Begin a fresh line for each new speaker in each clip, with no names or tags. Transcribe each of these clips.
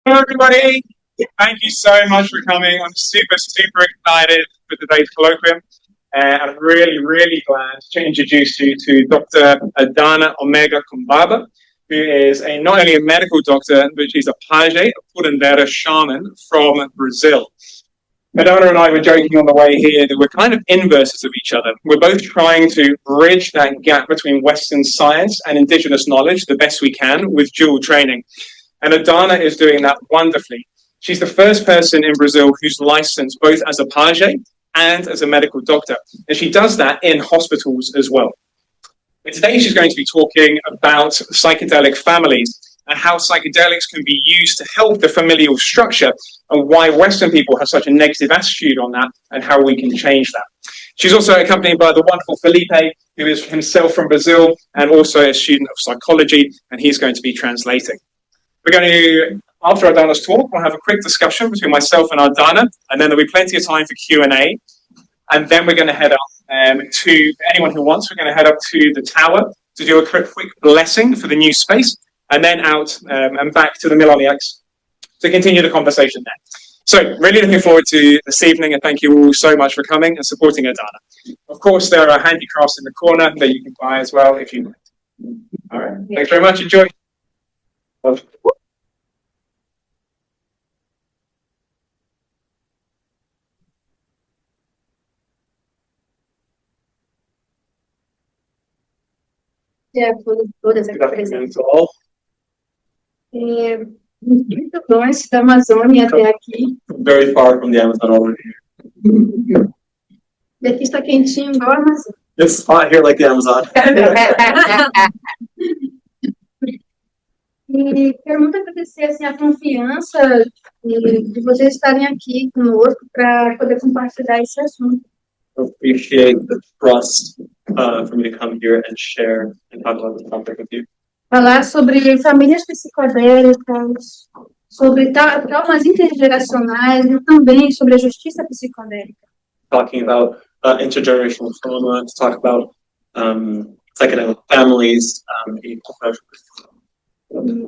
Hello, everybody. Thank you so much for coming. I'm super, super excited for today's colloquium. I'm really, really glad to introduce you to Dr. Adana Omega Kumbaba, who is not only a medical doctor, but she's a page, a curandera shaman from Brazil. Adana and I were joking on the way here that we're kind of inverses of each other. We're both trying to bridge that gap between Western science and indigenous knowledge the best we can with dual training. And Adana is doing that wonderfully. She's the first person in Brazil who's licensed both as a page and as a medical doctor. And she does that in hospitals as well. And today she's going to be talking about psychedelic families and how psychedelics can be used to help the familial structure and why Western people have such a negative attitude on that and how we can change that. She's also accompanied by the wonderful Felipe, who is himself from Brazil and also a student of psychology, and he's going to be translating. We're going to, after Adana's talk, we'll have a quick discussion between myself and Adana, and then there'll be plenty of time for Q&A. And then we're going to head up to anyone who wants. We're going to head up to the tower to do a quick blessing for the new space, and then out and back to the Milaniacs to continue the conversation there. So really looking forward to this evening, and thank you all so much for coming and supporting Adana. Of course, there are handicrafts in the corner that you can buy as well if you like. All right, thanks very much. Enjoy.
De acordo com todas aqui presentes. Muito longe da Amazônia até aqui.
Very far from the Amazon over here.
E aqui está quentinho igual a Amazônia.
It's hot here like the Amazon.
E quero muito agradecer assim, a confiança de vocês estarem aqui conosco para poder compartilhar esse assunto.
Appreciate the trust for me to come here and share and talk about this topic with you.
Falar sobre famílias psicodélicas, sobre traumas intergeracionais e também sobre a justiça psicodélica.
Talking about intergenerational trauma, to talk about psychedelic families,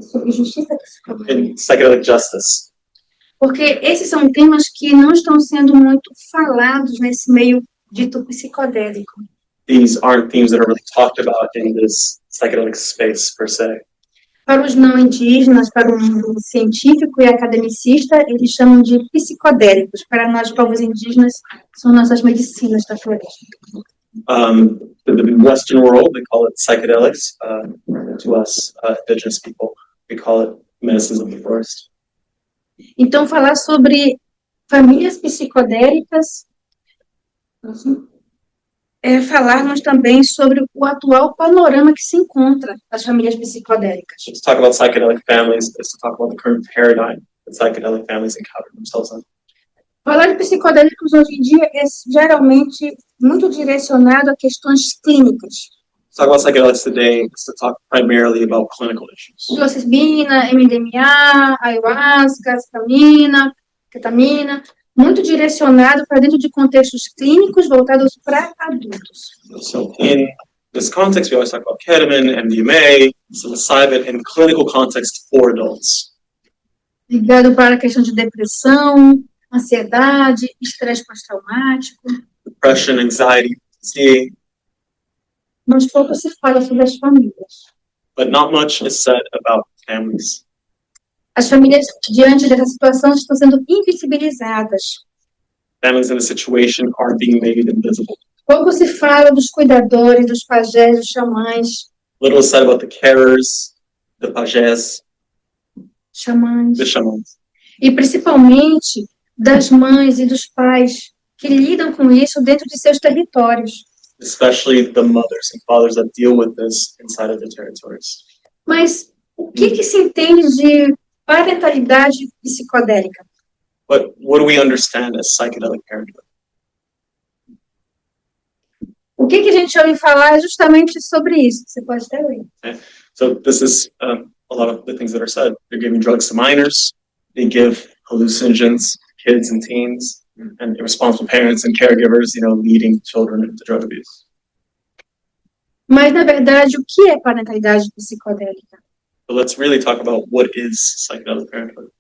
Sobre justiça psicodélica.
and psychedelic justice.
Porque esses são temas que não estão sendo muito falados nesse meio dito psicodélico.
These aren't themes that are really talked about in this psychedelic space, per se.
Para os não indígenas, para o mundo científico e academicista, eles chamam de psicodélicos. Para nós, povos indígenas, são nossas medicinas da floresta.
To the Western world, they call it psychedelics. To us, indigenous people, we call it medicines of the forest.
Então, falar sobre famílias psicodélicas é falarmos também sobre o atual panorama que se encontra das famílias psicodélicas.
To talk about psychedelic families is to talk about the current paradigm that psychedelic families encounter themselves in.
Falar de psicodélicos hoje em dia é geralmente muito direcionado a questões clínicas.
To talk about psychedelics today is to talk primarily about clinical issues.
Psilocibina, MDMA, ayahuasca, ketamina, muito direcionado para dentro de contextos clínicos voltados para adultos.
So in this context, we always talk about ketamine, MDMA, psilocybin in clinical context for adults.
Ligado para a questão de depressão, ansiedade, estresse pós-traumático.
Depression, anxiety, PTSD,
Mas pouco se fala sobre as famílias.
but not much is said about families.
As famílias, diante dessa situação, estão sendo invisibilizadas.
Families in a situation are being made invisible.
Pouco se fala dos cuidadores, dos pajés, dos xamãs,
Little is said about the carers, the pajés,
xamãs,
the shamans,
e principalmente das mães e dos pais que lidam com isso dentro de seus territórios.
especially the mothers and fathers that deal with this inside of their territories.
Mas o que se entende de parentalidade psicodélica?
But what do we understand as psychedelic parenthood?
O que a gente ouve falar é justamente sobre isso. Você pode até ler.
So this is a lot of the things that are said. They're giving drugs to minors. They give hallucinogens to kids and teens, and irresponsible parents and caregivers, leading children into drug abuse.
Mas, na verdade, o que é parentalidade psicodélica?
But let's really talk about what is psychedelic parenthood.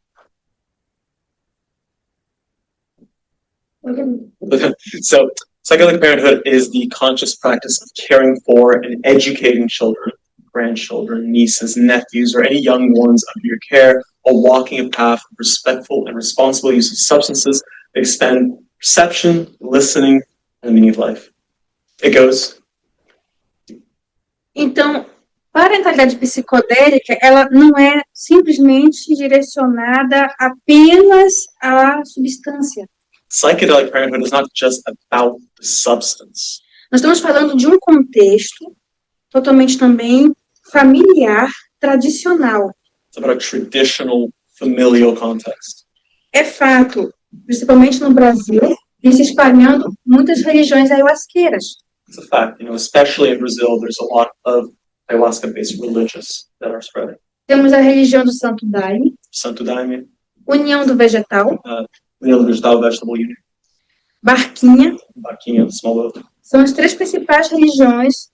So, psychedelic parenthood is the conscious practice of caring for and educating children, grandchildren, nieces, nephews, or any young ones under your care, while walking a path of respectful and responsible use of substances that expand perception, listening, and the meaning of life. It goes.
Então, parentalidade psicodélica, ela não é simplesmente direcionada apenas à substância.
Psychedelic parenthood is not just about the substance.
Nós estamos falando de um contexto totalmente também familiar, tradicional.
It's about a traditional, familial context.
É fato, principalmente no Brasil, vem se espalhando muitas religiões ayahuasqueiras.
It's a fact, especially in Brazil, there's a lot of ayahuasca-based religions that are spreading.
Temos a religião do Santo Daime,
Santo Daime,
União do Vegetal,
União Vegetal, Vegetable Union,
Barquinha,
Barquinha, Small Boat.
são as três principais religiões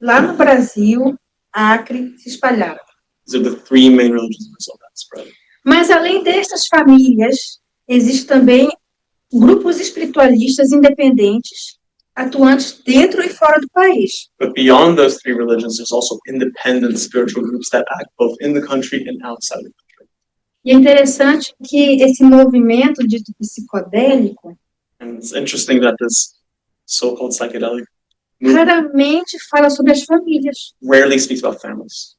lá no Brasil, Acre, se espalharam.
These are the three main religions in Brazil that spread.
Mas além destas famílias, existem também grupos espiritualistas independentes, atuantes dentro e fora do país.
But beyond those three religions, there's also independent spiritual groups that act both in the country and outside the country.
E é interessante que esse movimento dito psicodélico
And it's interesting that this so-called psychedelic movement
raramente fala sobre as famílias.
rarely speaks about families.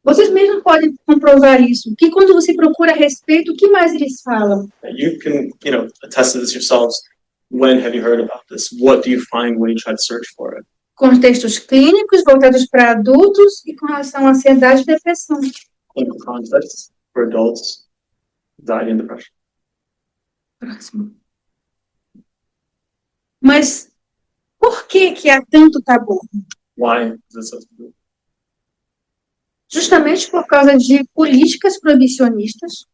Vocês mesmos podem comprovar isso, que quando você procura a respeito, o que mais eles falam?
You can, attest to this yourselves. When have you heard about this? What do you find when you try to search for it?
Contextos clínicos voltados para adultos e com relação à ansiedade e depressão.
Clinical context for adults, anxiety and depression.
Próximo. Mas por que há tanto tabu?
Why is this so taboo?
Justamente por causa de políticas proibicionistas,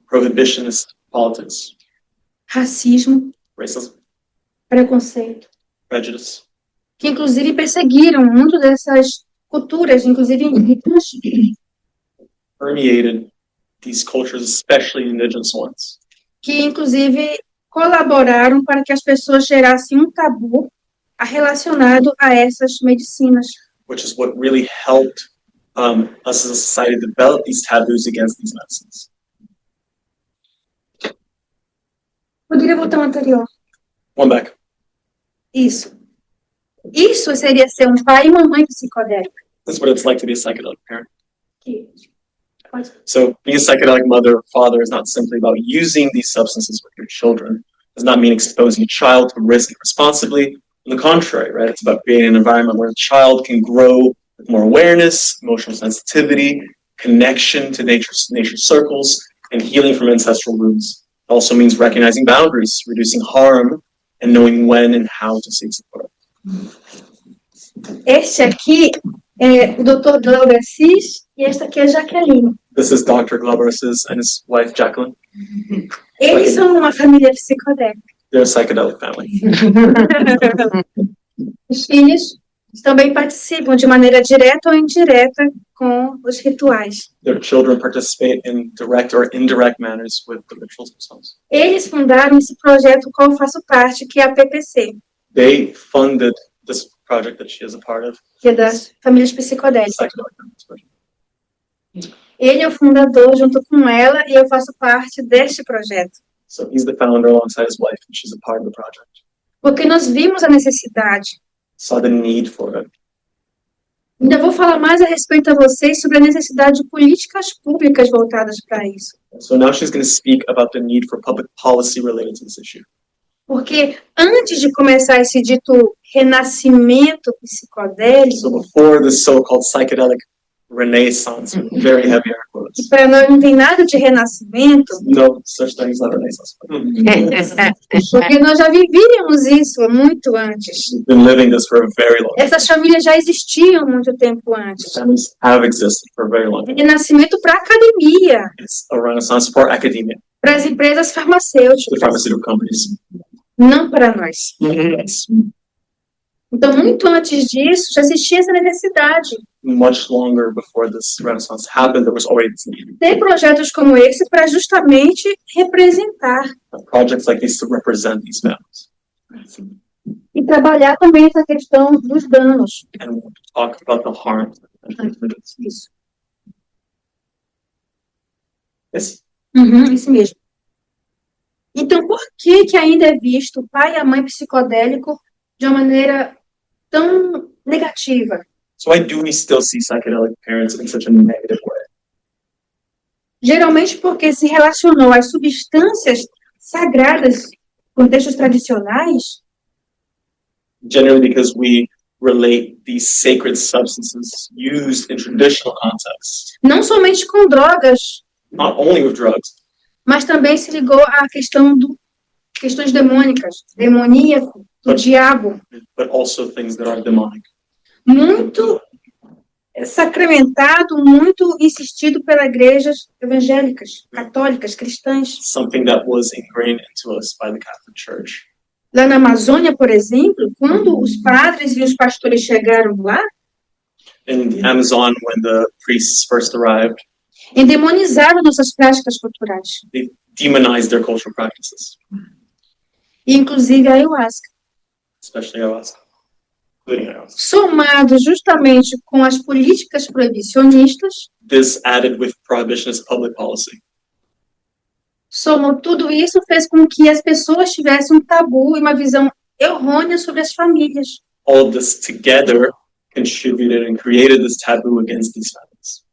Prohibitionist politics,
racismo,
racism,
preconceito,
prejudice,
que inclusive perseguiram muito dessas culturas, inclusive indígenas,
permeated these cultures, especially indigenous ones,
que inclusive colaboraram para que as pessoas gerassem um tabu relacionado a essas medicinas.
which is what really helped us as a society develop these taboos against these medicines.
Poderia voltar ao anterior.
One back.
Isso. Isso seria ser um pai e uma mãe psicodélica.
This is what it's like to be a psychedelic parent.
Pode.
So being a psychedelic mother or father is not simply about using these substances with your children. It does not mean exposing a child to risk irresponsibly. On the contrary, right? It's about creating an environment where the child can grow with more awareness, emotional sensitivity, connection to nature circles, and healing from ancestral wounds. It also means recognizing boundaries, reducing harm, and knowing when and how to seek support.
Este aqui é o Dr. Glauber Assis e esta aqui é a Jaqueline.
This is Dr. Glauber Assis and his wife, Jacqueline.
Eles são uma família psicodélica.
They're a psychedelic family.
Os filhos também participam de maneira direta ou indireta com os rituais.
Their children participate in direct or indirect manners with the rituals themselves.
Eles fundaram esse projeto do qual eu faço parte, que é a PPC,
They funded this project that she is a part of.
que é das famílias psicodélicas.
Psychedelic Families Project.
Ele é o fundador junto com ela e eu faço parte deste projeto.
So he's the founder alongside his wife, and she's a part of the project.
Porque nós vimos a necessidade.
Saw the need for it.
Ainda vou falar mais a respeito a vocês sobre a necessidade de políticas públicas voltadas para isso.
So now she's going to speak about the need for public policy related to this issue.
Porque antes de começar esse dito renascimento psicodélico,
So before this so-called psychedelic renaissance, with very heavy air quotes,
que para nós não tem nada de renascimento,
no such thing as a renaissance.
porque nós já vivíamos isso muito antes.
We've been living this for a very long time.
Essas famílias já existiam muito tempo antes.
Families have existed for a very long time.
Renascimento para a academia,
It's a renaissance for academia,
para as empresas
the
farmacêuticas,
pharmaceutical companies.
não para nós.
Yes.
Então, muito antes disso, já existia essa necessidade.
Much longer before this Renaissance happened, there was already this need.
Ter projetos como esse para justamente representar
Projects like these to represent these families
e trabalhar também essa questão dos danos.
and talk about the harm.
Isso.
Yes.
Isso mesmo. Então, por que que ainda é visto o pai e a mãe psicodélico de uma maneira tão negativa?
So why do we still see psychedelic parents in such a negative way?
Geralmente porque se relacionou às substâncias sagradas, contextos tradicionais,
Generally because we relate these sacred substances used in traditional contexts,
não somente com drogas,
not only with drugs,
mas também se ligou à questão questões demônicas, demoníaco, do diabo,
but also things that are demonic.
muito sacramentado, muito insistido pelas igrejas evangélicas, católicas, cristãs.
Something that was ingrained into us by the Catholic Church.
Lá na Amazônia, por exemplo, quando os padres e os pastores chegaram lá,
In the Amazon, when the priests first arrived,
endemonizaram nossas práticas culturais,
they demonized their cultural practices,
e inclusive a ayahuasca.
especially ayahuasca, including ayahuasca.
Somado justamente com as políticas proibicionistas,
This added with prohibitionist public policy.
somou tudo isso, fez com que as pessoas tivessem um tabu e uma visão errônea sobre as famílias.
All of this together contributed and created this taboo against these families.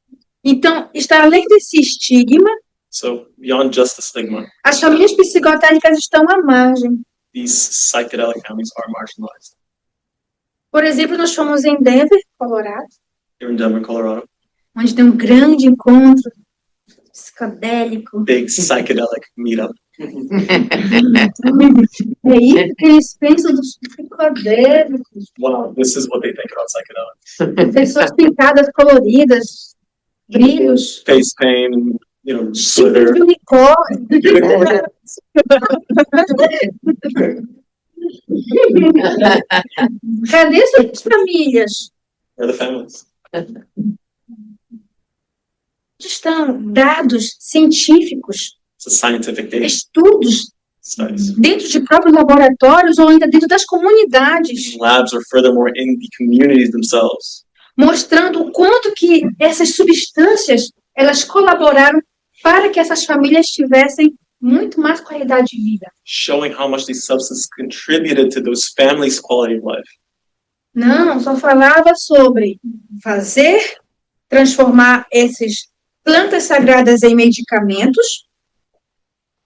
Então, está além desse estigma,
So beyond just the stigma,
as famílias psicodélicas estão à margem.
these psychedelic families are marginalized.
Por exemplo, nós fomos em Denver, Colorado,
Here in Denver, Colorado,
onde tem um grande encontro psicodélico.
big psychedelic meetup.
É isso que eles pensam dos psicodélicos.
Wow, this is what they think about psychedelics.
Pessoas pintadas, coloridas, brilhos,
Face paint and,
chifres
glitter.
de unicórnio. Cadê suas famílias?
Where are the families?
Onde estão dados científicos,
It's a scientific data
estudos
studies.
dentro de próprios laboratórios ou ainda dentro das comunidades,
Labs or furthermore in the communities themselves,
mostrando o quanto que essas substâncias, elas colaboraram para que essas famílias tivessem muito mais qualidade de vida.
showing how much these substances contributed to those families' quality of life.
Não, só falava sobre transformar essas plantas sagradas em medicamentos,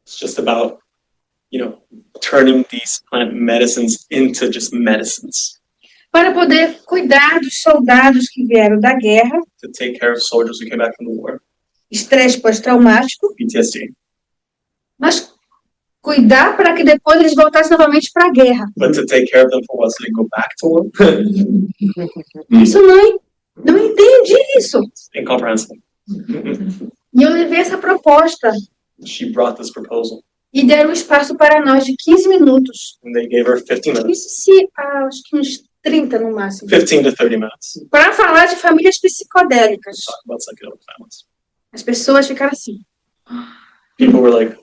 It's just about, turning these plant medicines into just medicines
para poder cuidar dos soldados que vieram da guerra,
to take care of soldiers who came back from the war,
estresse pós-traumático,
PTSD,
mas cuidar para que depois eles voltassem novamente para a guerra.
but to take care of them for what, so they go back to war?
Isso não entendi isso.
Incomprehensible.
E eu levei essa proposta
She brought this proposal,
e deram um espaço para nós de 15 minutos.
and they gave her 15 minutes,
Disse, acho que uns 30 no máximo,
15 to 30 minutes,
para falar de famílias psicodélicas.
to talk about psychedelic families.
As pessoas ficaram assim.
People were like,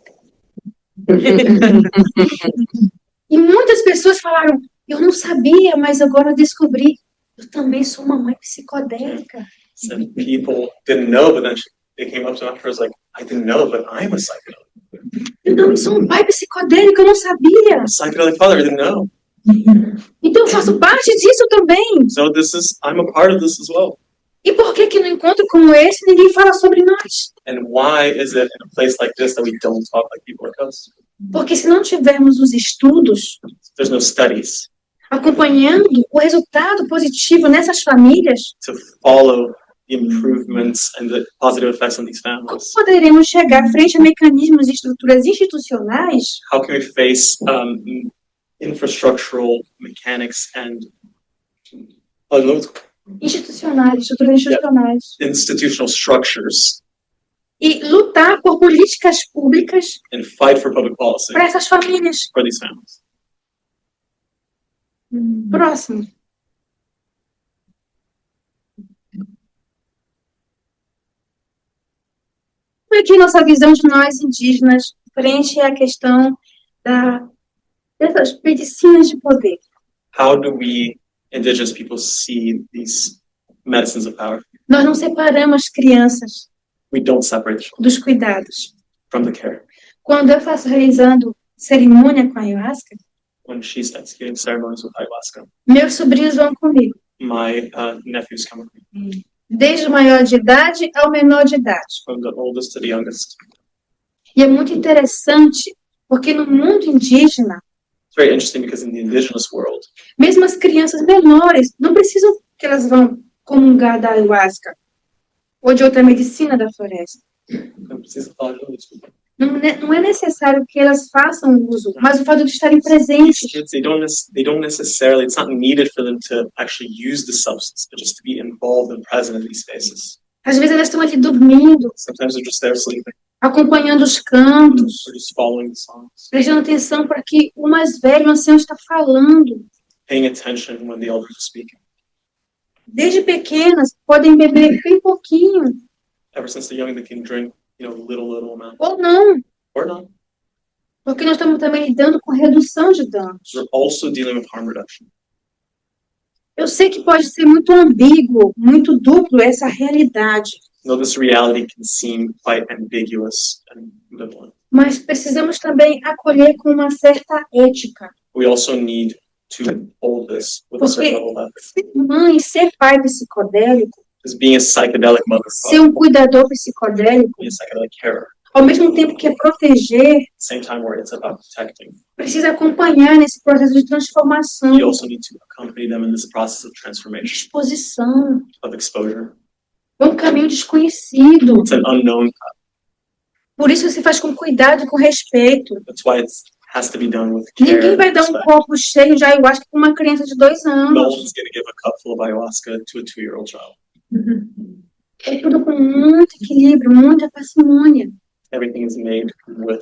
E muitas pessoas falaram, eu não sabia, mas agora eu descobri. Eu também sou uma mãe psicodélica.
and people didn't know, but then they came up to me afterwards like, I didn't know, but I'm a psychedelic.
Eu também sou um pai psicodélico, eu não sabia.
I'm a psychedelic father, I didn't know.
Então eu faço parte disso também.
So I'm a part of this as well.
E por que que num encontro como esse ninguém fala sobre nós?
And why is it in a place like this that we don't talk like people like us?
Porque se não tivermos os estudos
There's no studies
acompanhando o resultado positivo nessas famílias,
to follow the improvements and the positive effects on these
como
families.
poderemos chegar frente a mecanismos e estruturas institucionais
How can we face infrastructural mechanics and
estruturas institucionais,
institutional structures
e lutar por políticas públicas
and fight for public policy
para essas famílias?
for these families?
Próximo. Como é que é a nossa visão de nós indígenas frente à questão dessas medicinas de poder?
How do we indigenous people see these medicines of power?
Nós não separamos as crianças
We don't separate children
dos cuidados.
from the care.
Quando eu faço realizando cerimônia com a ayahuasca,
When she's executing ceremonies with ayahuasca,
meus sobrinhos vão comigo,
my nephews come with me,
desde o maior de idade ao menor de idade.
from the oldest to the youngest.
E é muito interessante, porque no mundo indígena,
It's very interesting because in the indigenous world,
mesmo as crianças menores não precisam que elas vão comungar da ayahuasca ou de outra medicina da floresta. Não é necessário que elas façam uso, mas o fato de estarem presentes.
kids, they don't necessarily, it's not needed for them to actually use the substance, but just to be involved and present in these spaces.
Às vezes elas estão ali dormindo,
Sometimes they're just there sleeping,
acompanhando os cantos,
or just following the songs,
prestando atenção para que o mais velho, o ancião, está falando.
paying attention when the elders are speaking.
Desde pequenas, podem beber bem pouquinho,
Ever since they're young, they can drink, little amount,
ou não,
or not.
porque nós estamos também lidando com redução de danos.
We're also dealing with harm reduction.
Eu sei que pode ser muito ambíguo, muito duplo essa realidade,
Though this reality can seem quite ambiguous and ambivalent,
mas precisamos também acolher com uma certa ética.
we also need to hold this with a certain level of ethics.
Ser mãe, ser pai psicodélico,
Because being a psychedelic mother,
ser um cuidador psicodélico,
being a psychedelic carer,
ao mesmo tempo que é proteger,
at the same time where it's about protecting,
precisa acompanhar nesse processo de transformação,
you also need to accompany them in this process of
de
transformation,
exposição.
of exposure.
É um caminho desconhecido.
It's an unknown path.
Por isso se faz com cuidado e com respeito.
That's why it has to be done with care.
Ninguém vai
and
dar um
respect.
copo cheio de ayahuasca para uma criança de 2
No
anos.
one's going to give a cup full of ayahuasca to a 2-year-old child.
É tudo com muito equilíbrio, muita parcimônia.
Everything is made with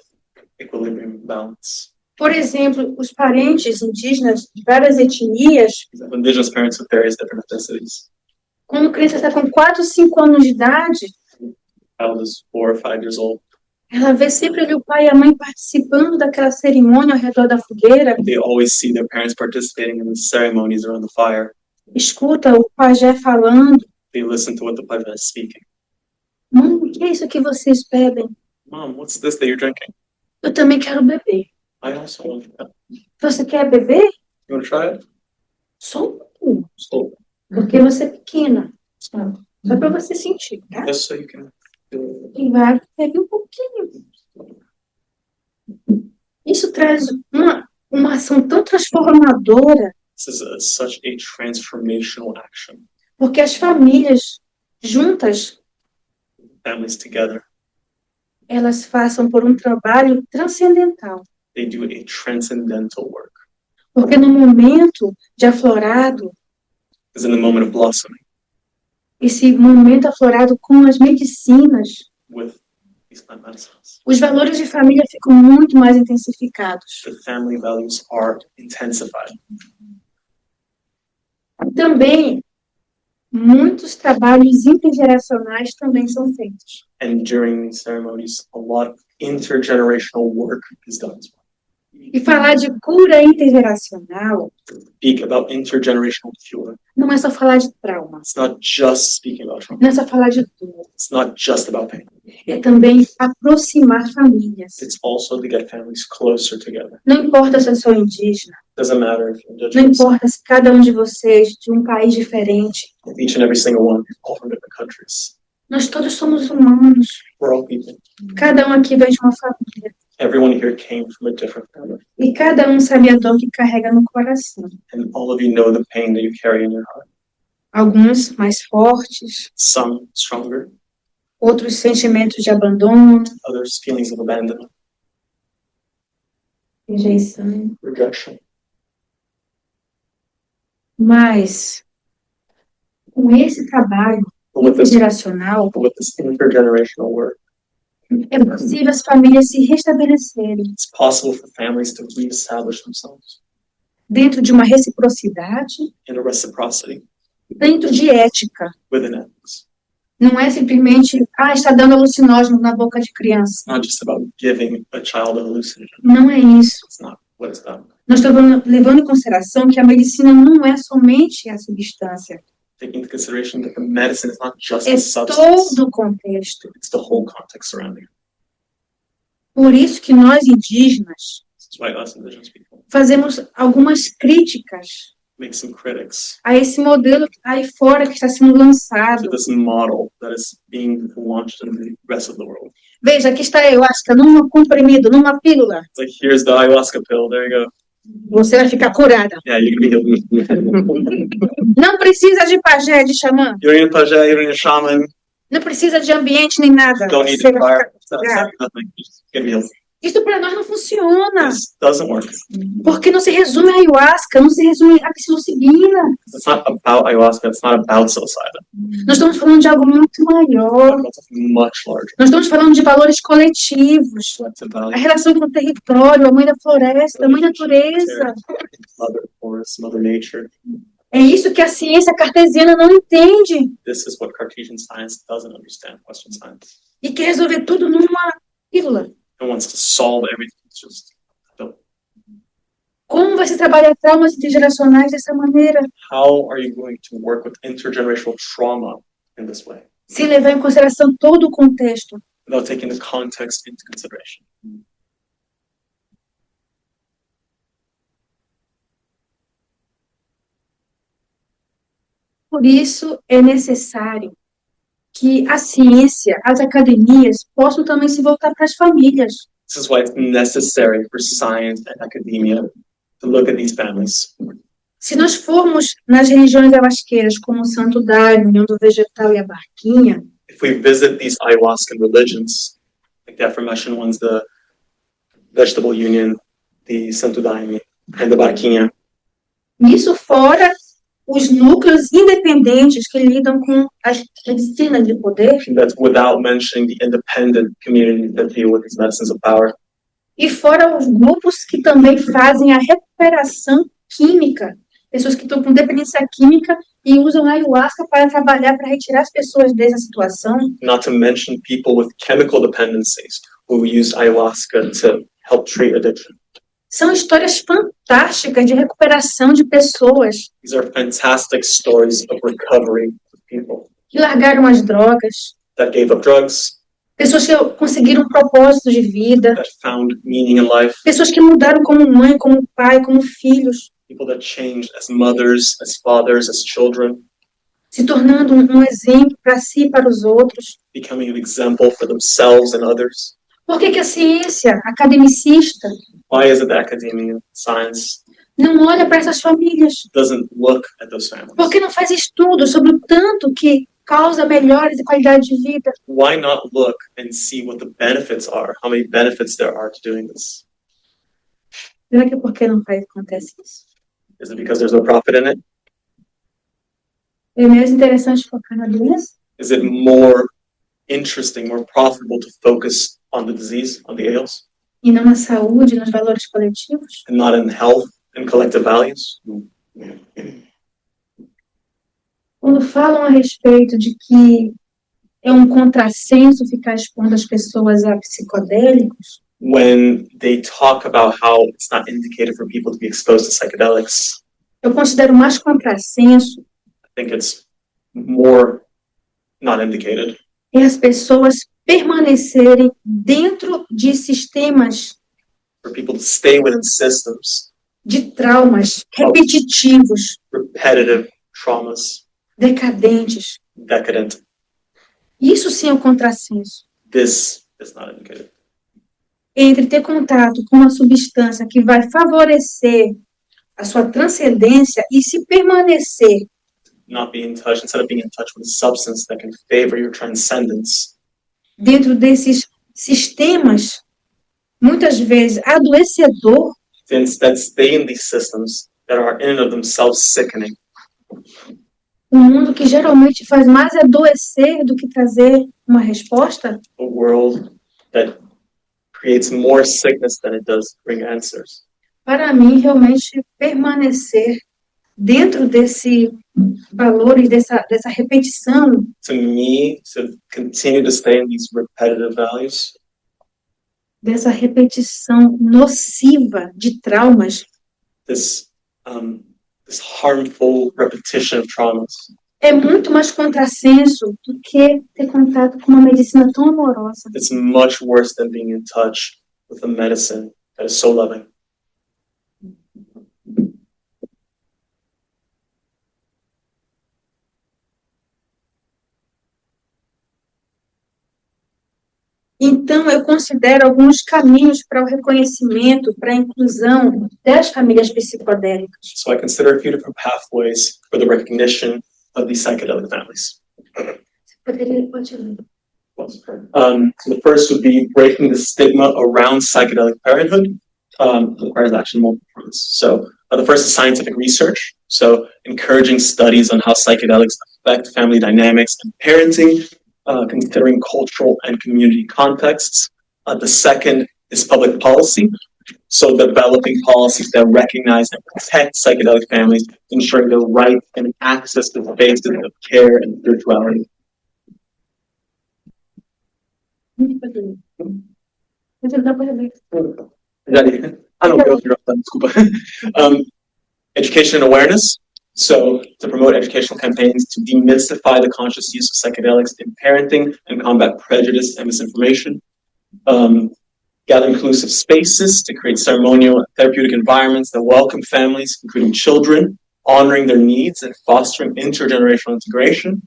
equilibrium, balance.
Por exemplo, os parentes indígenas de várias etnias,
We have indigenous parents with various different ethnicities.
quando a criança está com 4, 5 anos de idade,
Child is 4 or 5 years old.
ela vê sempre ali o pai e a mãe participando daquela cerimônia ao redor da fogueira,
They always see their parents participating in the ceremonies around the fire.
escuta o pajé falando.
They listen to what the pajé is speaking.
Mãe, o que é isso que vocês bebem?
Mom, what's this that you're drinking?
Eu também quero beber.
I also want that.
Você quer beber?
You want to try it?
Só um pouquinho,
So,
porque você é pequena. Só para você sentir, tá?
just so you can feel it.
E vai beber um pouquinho. Isso traz uma ação tão transformadora,
This is such a transformational action.
porque as famílias juntas,
Families together,
elas passam por um trabalho transcendental.
they do a transcendental work.
Porque no momento de aflorado,
Because in the moment of blossoming
esse momento aflorado com as medicinas,
with these plant medicines,
os valores de família ficam muito mais intensificados.
the family values are intensified.
Também, muitos trabalhos intergeracionais também são feitos.
And during these ceremonies, a lot of intergenerational work is done as well.
E falar de cura intergeracional
Speak about intergenerational cure.
não é só falar de trauma,
It's not just speaking about trauma.
não é só falar de dor,
It's not just about pain.
é também aproximar famílias.
It's also to get families closer together.
Não importa se eu sou indígena,
Doesn't matter if you're
não
indigenous,
importa se cada um de vocês de um país diferente,
if each and every single one, all from different countries.
nós todos somos humanos.
We're all people.
Cada um aqui vem de uma família.
Everyone here came from a different family.
E cada um sabe a dor que carrega no coração.
And all of you know the pain that you carry in your heart.
Alguns mais fortes,
Some stronger,
outros sentimentos de abandono,
others feelings of abandonment,
rejeição.
rejection.
Mas, com esse trabalho
But
intergeracional,
with this intergenerational work,
é possível as famílias se restabelecerem
it's possible for families to reestablish themselves
dentro de uma reciprocidade,
in a reciprocity
dentro de ética,
within ethics.
Não é simplesmente, está dando alucinógeno na boca de criança.
It's not just about giving a child a hallucinogen.
Não é isso.
It's not what it's about.
Nós estamos levando em consideração que a medicina não é somente a substância,
Taking into consideration that the medicine is not just
é
the substance,
todo o contexto.
it's the whole context surrounding it.
Por isso que nós indígenas
This is why us indigenous people
fazemos algumas críticas
make some critics
a esse modelo aí fora que está sendo
to
lançado.
this model that is being launched in the rest of the world.
Veja, aqui está a ayahuasca num comprimido, numa pílula.
It's like, here's the ayahuasca pill, there you go.
Você vai ficar curada.
Yeah, you can be healed.
Não precisa de pajé, de xamã.
You don't need pajé, you don't need a shaman,
Não precisa de ambiente nem nada.
don't need
Você
a
vai
fire.
ficar
It's
curada.
nothing. You just get healed.
Isso para nós não funciona.
This doesn't work.
Porque não se resume a ayahuasca, não se resume a psilocibina.
It's not about ayahuasca, it's not about psilocybin.
Nós estamos falando de algo muito maior.
It's much larger.
Nós estamos falando de valores coletivos.
It's
A
about
relação com o território, a mãe da floresta, a mãe natureza.
Mother Forest, Mother Nature.
É isso que a ciência cartesiana não entende.
This is what Cartesian science doesn't understand, Western science.
E quer resolver tudo numa pílula.
It wants to solve everything. It's just
Como vai se trabalhar traumas intergeracionais dessa maneira?
how are you going to work with intergenerational trauma in this way
Sem levar em consideração todo o contexto.
without taking the context into consideration?
Por isso, é necessário que a ciência, as academias, possam também se voltar para as famílias.
This is why it's necessary for science and academia to look at these families.
Se nós formos nas religiões ayahuasqueiras, como o Santo Daime, União do Vegetal e a Barquinha,
If we visit these ayahuascan religions, like the Afro-Mission ones, the Vegetable Union, the Santo Daime, and the Barquinha,
isso fora os núcleos independentes que lidam com as medicinas de poder,
that's without mentioning the independent communities that deal with these medicines of power.
e fora os grupos que também fazem a recuperação química, pessoas que estão com dependência química e usam a ayahuasca para trabalhar, para retirar as pessoas dessa situação.
Not to mention people with chemical dependencies who use ayahuasca to help treat addiction.
São histórias fantásticas de recuperação de pessoas
These are fantastic stories of recovery of people
que largaram as drogas,
that gave up drugs,
pessoas que conseguiram um propósito de vida,
that found meaning in life,
pessoas que mudaram como mãe, como pai, como filhos,
people that changed as mothers, as fathers, as children,
se tornando um exemplo para si e para os outros.
becoming an example for themselves and others.
Por que que a ciência academicista
Why is it that academia, science,
não olha para essas famílias?
doesn't look at those families?
Por que não faz estudo sobre o tanto que causa melhores de qualidade de vida?
Why not look and see what the benefits are, how many benefits there are to doing this?
Será que é porque não faz, acontece isso?
Is it because there's no profit in it?
É mais interessante focar na doença?
Is it more interesting, more profitable to focus on the disease, on the ails,
E não na saúde, nos valores coletivos?
and not in health and collective values?
Quando falam a respeito de que é um contrassenso ficar expondo as pessoas a psicodélicos,
When they talk about how it's not indicated for people to be exposed to psychedelics,
eu considero mais contrassenso
I think it's more not indicated
é as pessoas permanecerem dentro de sistemas
for people to stay within systems,
de traumas repetitivos,
repetitive traumas,
decadentes.
decadent.
Isso sim é o contrassenso.
This is not indicated.
Entre ter contato com uma substância que vai favorecer a sua transcendência e se permanecer
Not be in touch, instead of being in touch with a substance that can favor your transcendence,
dentro desses sistemas, muitas vezes adoecedor,
to instead stay in these systems that are in and of themselves sickening.
um mundo que geralmente faz mais adoecer do que trazer uma resposta,
A world that creates more sickness than it does bring answers.
para mim, realmente permanecer dentro desse valores, dessa repetição,
to me, to continue to stay in these repetitive values,
dessa repetição nociva de traumas,
this this harmful repetition of traumas,
é muito mais contrassenso do que ter contato com uma medicina tão amorosa.
it's much worse than being in touch with a medicine that is so loving.
Então, eu considero alguns caminhos para o reconhecimento, para a inclusão das famílias psicodélicas.
So I consider a few different pathways for the recognition of these psychedelic families.
Pode ler.
The first would be breaking the stigma around psychedelic parenthood. Requires action on multiple fronts. So the first is scientific research. So encouraging studies on how psychedelics affect family dynamics and parenting, considering cultural and community contexts. The second is public policy. So developing policies that recognize and protect psychedelic families, ensuring their right and access to spaces of care and spirituality. Education and awareness. So to promote educational campaigns to demystify the conscious use of psychedelics in parenting and combat prejudice and misinformation. Gather inclusive spaces to create ceremonial and therapeutic environments that welcome families, including children, honoring their needs and fostering intergenerational integration.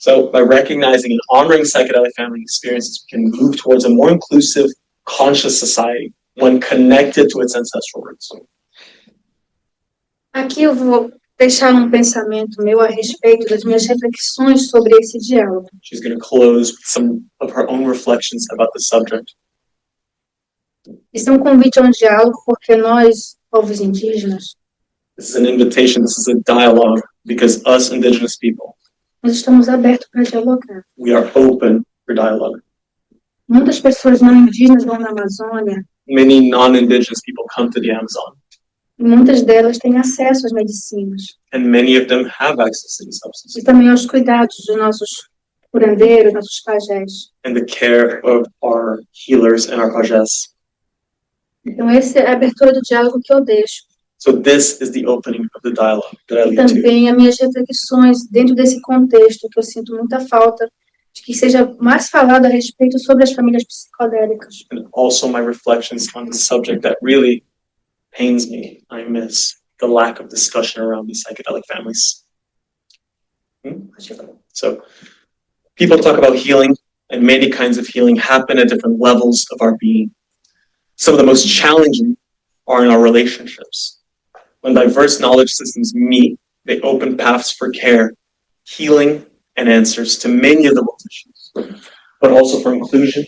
So by recognizing and honoring psychedelic family experiences, we can move towards a more inclusive, conscious society, one connected to its ancestral roots.
Aqui eu vou deixar um pensamento meu a respeito das minhas reflexões sobre esse diálogo.
She's going to close with some of her own reflections about the subject.
Isso é um convite a um diálogo porque nós, povos indígenas,
This is an invitation, this is a dialogue, because us indigenous people,
nós estamos abertos para dialogar.
we are open for dialogue.
Muitas pessoas não indígenas vão na Amazônia
Many non-indigenous people come to the Amazon,
e muitas delas têm acesso às medicinas
and many of them have access to these
e
substances
também aos cuidados dos nossos curandeiros, nossos pajés.
and the care of our healers and our pages.
Então, essa é a abertura do diálogo que eu deixo.
So this is the opening of the dialogue that I
E
lead to.
também as minhas reflexões dentro desse contexto, que eu sinto muita falta de que seja mais falado a respeito sobre as famílias psicodélicas.
And also my reflections on the subject that really pains me. I miss the lack of discussion around these psychedelic families. So people talk about healing, and many kinds of healing happen at different levels of our being. Some of the most challenging are in our relationships. When diverse knowledge systems meet, they open paths for care, healing, and answers to many of the world's issues, but also for inclusion,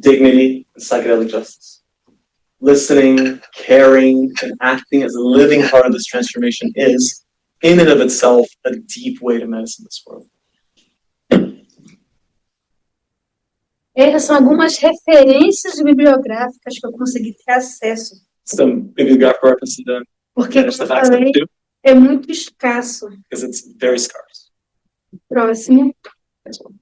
dignity, and psychedelic justice. Listening, caring, and acting as a living part of this transformation is, in and of itself, a deep way to medicine this world.
Essas são algumas referências bibliográficas que eu consegui ter acesso,
Some bibliographic references to them,
porque,
finish
como
the
eu
facts
falei,
too,
é muito escasso.
because it's very scarce.
Próximo.
Next one.